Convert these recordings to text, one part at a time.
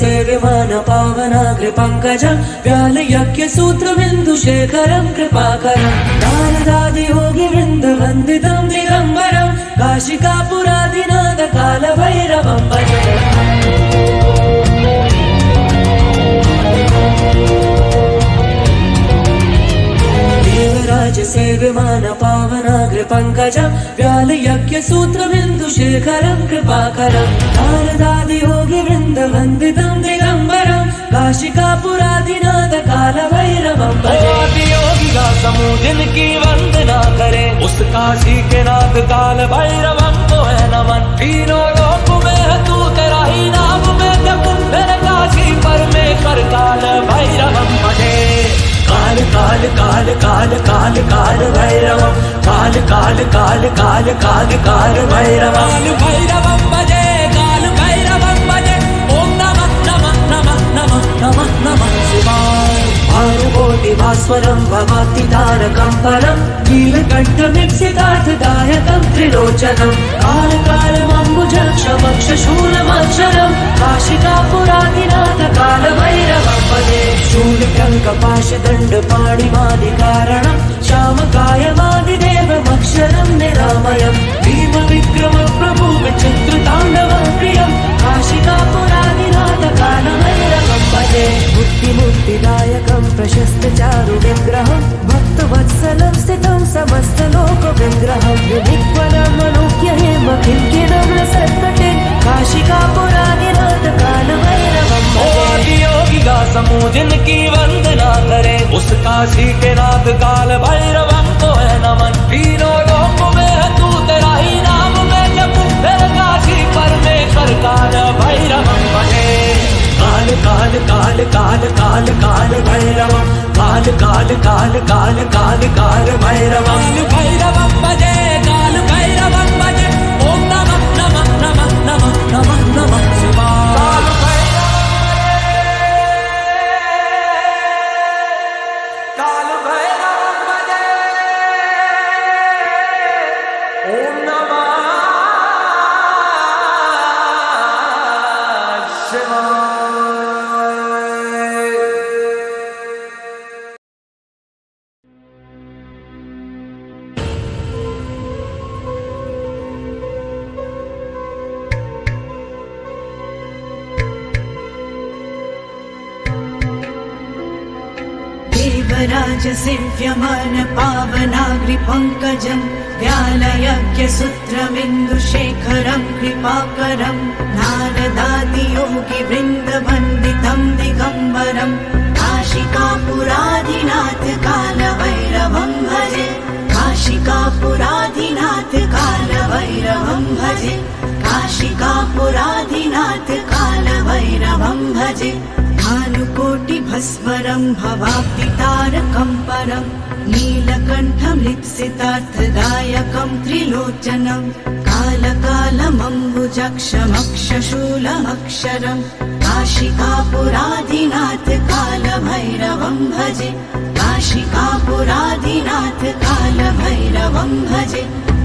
सेव्यमान पावनाग्रपङ्कजं व्यालयज्ञसूत्रबिन्दुशेखरं कृपाकरं नारदादियोगिवृन्दवन्दितं दिगम्बरं काशिकापुरादिनाथ कालभैरवं भजे। सेव्यमान पावनाग्रपङ्कजं व्यालयज्ञसूत्रबिन्दुशेखरं कृपाकरं नारदादियोगिवृन्दवन्दितं दिगम्बरं काशिकापुरादिनाथ कालभैरवं भजे। योगी का समूह जिनकी वंदना करे उस काशी के नाथ काल भैरवं को है नमन। तीनों लोक में है तू तेरा ही नाम में जब मेरे काशी परमेश्वर काल भैरवं भजे। काल काल काल काल काल काल भैरवं काल काल काल काल काल काल भैरवं भैरवं भजे काल भैरवं भजे। ओम नमः नमः नमः नमः नमः नमः शिवाय। भानुकोटिभास्वरं भवाब्धितारकं परं नीलकण्ठमीप्सितार्थदायकं त्रिलोचनं कालकालमम्बुजक्षमक्षशूलमक्षरं काशिकापुरादिनाथ कालभैरवं भजे। शूलटङ्कपाशदण्डपाणिमादिकारणं श्यामकायमादिदेवमक्षरं निरामयं भीमविक्रमप्रभु विचित्रताण्डवं प्रियं काशिकापुरादिनाथ कालभैरवं भजे। मुक्तिदायकं प्रशस्तचारुविग्रहं भक्तवत्सलं स्थितं समस्तलोकविग्रहं विधिक्वरमनुज्ञ हेमकिङ्किणं रसत्कटे काशिकापुरादिनाथ कालभैरवं भजे। योगी का समूह जिनकी वंदना करे उस काशी के नाथ काल भैरवं को है नमन। तीनों लोक में है तू तेरा ही नाम में जब मेरे काशी परमेश्वर काल भैरवं भजे। काल काल काल काल काल काल भैरवं काल काल काल काल काल काल भैरवं भैरवं भजे काल भैरवं भजे। ओम नमः नमः नमः नमः नमः नमः शिवाय। काल भैरवं भजे ओम नमः शिवाय। देवराजसेव्यमान पावनाग्रिपङ्कजं व्यालयज्ञसूत्रबिन्दुशेखरं कृपाकरं नारदादियोगिवृन्दवन्दितं दिगम्बरं काशिकापुरादिनाथ कालभैरवं भजे। काशिकापुरादिनाथ कालभैरवं भजे। काशिकापुरादिनाथ कालभैरवं भजे। भानुकोटिभस्वरं भवाब्धितारकं परं नीलकण्ठं लिप्सितार्थदायकं त्रिलोचनं कालकालमम्बुजक्षमक्षशूलमक्षरं काशिकापुरादिनाथ कालभैरवं भजे। काशिकापुरादिनाथ कालभैरवं भजे।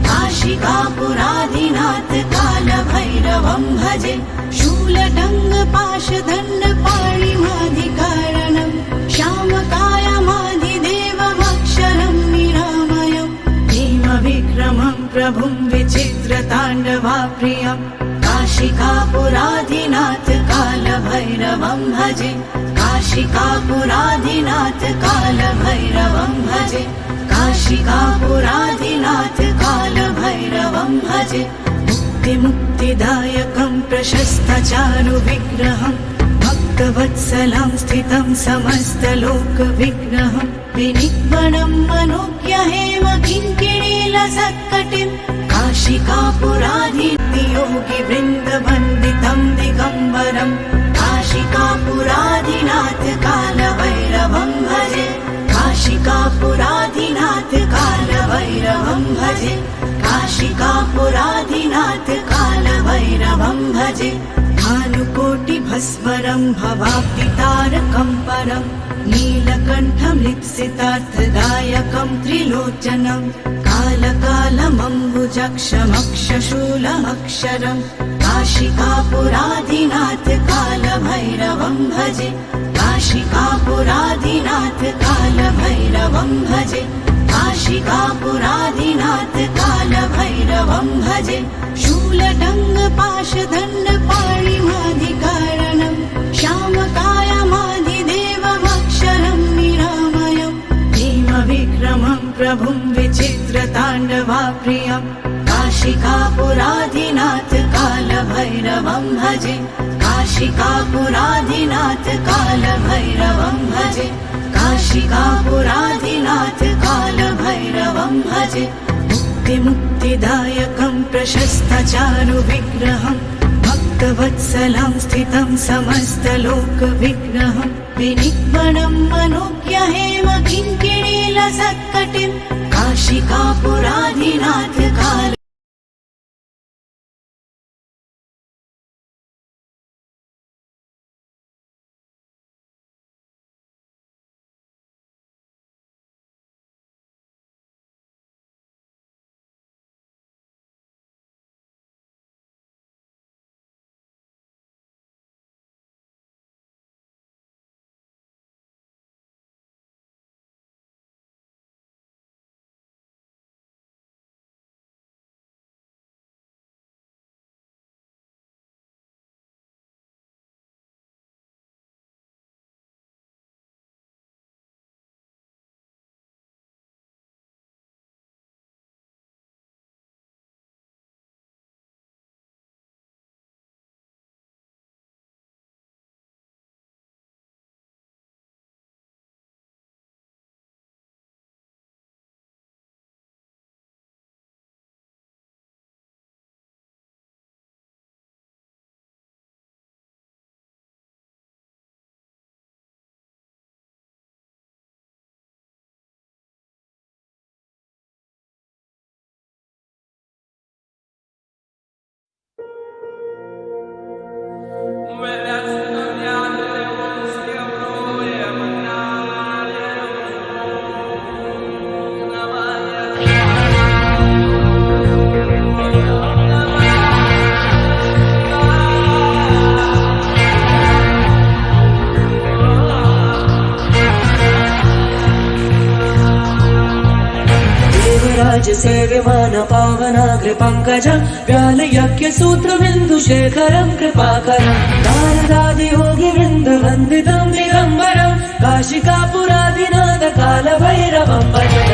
काशिकापुरादिनाथ कालभैरवं भजे। शूलटङ्कपाशदण्डपाणिमादिकारणं श्यामकायमादिदेवमक्षरं निरामयं भीमविक्रमं प्रभुं विचित्रताण्डवाप्रियं काशिकापुरादिनाथ कालभैरवं भजे। काशिकापुरादिनाथ कालभैरवं भजे। काशिकापुरादिनाथ कालभैरवं भजे। मुक्तिदायकं प्रशस्तचारुविग्रहं भक्तवत्सलं स्थितं समस्तलोकविग्रहं विनिग्वनं मनोज्ञ हेमकिङ्किणीलसत्कटिं काशिकापुरादियोगिवृन्दवन्दितं दिगम्बरं काशिकापुरादिनाथ कालभैरवं भजे। काशिकापुरादिनाथ कालभैरवं भजे। काशिकापुरादिनाथ कालभैरवं भजे। भानुकोटिभस्वरं भवाब्धितारकं परं नीलकण्ठमृत्सितार्थदायकं त्रिलोचनं कालकालमम्बुजक्षमक्षशूलमक्षरम् काशिकापुराधिनाथ कालभैरवं भजे काशिकापुराधिनाथ कालभैरवं भजे काशिकापुराधिनाथ कालभैरवं भजे शूलटङ्गपाशदण्डपाणिमाधिकारणं श्यामकायमाधिदेवमक्षरं निरामयं भीमविक्रमं प्रभुं विचित्रताण्डवाप्रियं काशिकापुराधिनाथ कालभैरवं भजे काशिकापुराधिनाथ कालभैरवं भजे काशिकापुराधिनाथ कालभैरवं भजे मुक्तिदायकं प्रशस्तचारुविग्रहं भक्तवत्सलं स्थितं समस्तलोकविग्रहं विनिग्मनं मनोज्ञहेम किङ्किणीलसत्कटिं काशिकापुराधिनाथ काल सेव्यमान पावनाग्रपङ्कज व्यालयज्ञसूत्रबिन्दुशेखरं कृपाकरं नारदादियोगिवृन्दवन्दितं दिगम्बरं काशिकापुराधिनाथ कालभैरवं भजे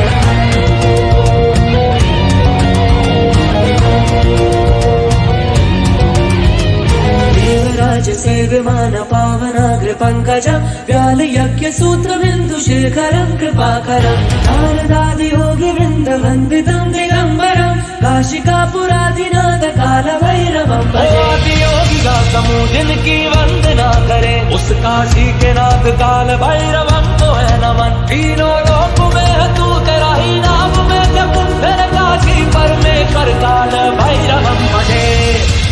सेव्यमान पावनाग्रपङ्कज व्यालयज्ञसूत्रबिन्दुशेखरं कृपाकरं नारदादियोगिवृन्दवन्दितं दिगम्बरं काशिकापुराधिनाथ कालभैरवं भजे योगिका समूह जिनकी वंदना करे उस काशी के नाथ काल भैरवं को है नमन तीनों लोक में है तू तेरा ही नाम में जप मेरे काशी परमेश्वर काल भैरवं भजे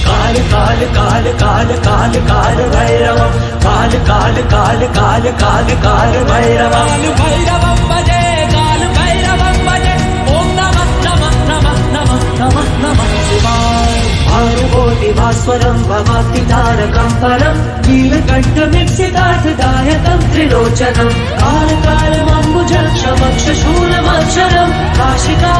काल काल काल काल काल काल भैरवं काल काल काल काल काल काल भैरवं भैरवं भजे काल भैरवं भजे ओम नमः नमः नमः नमः नमः नमः शिवाय भानुकोटिभास्वरं भवाब्धितारकं परं नीलकण्ठमृत्सितार्थदायकं त्रिलोचनं कालकालमम्बुजक्षमक्षशूलमक्षरं काशिका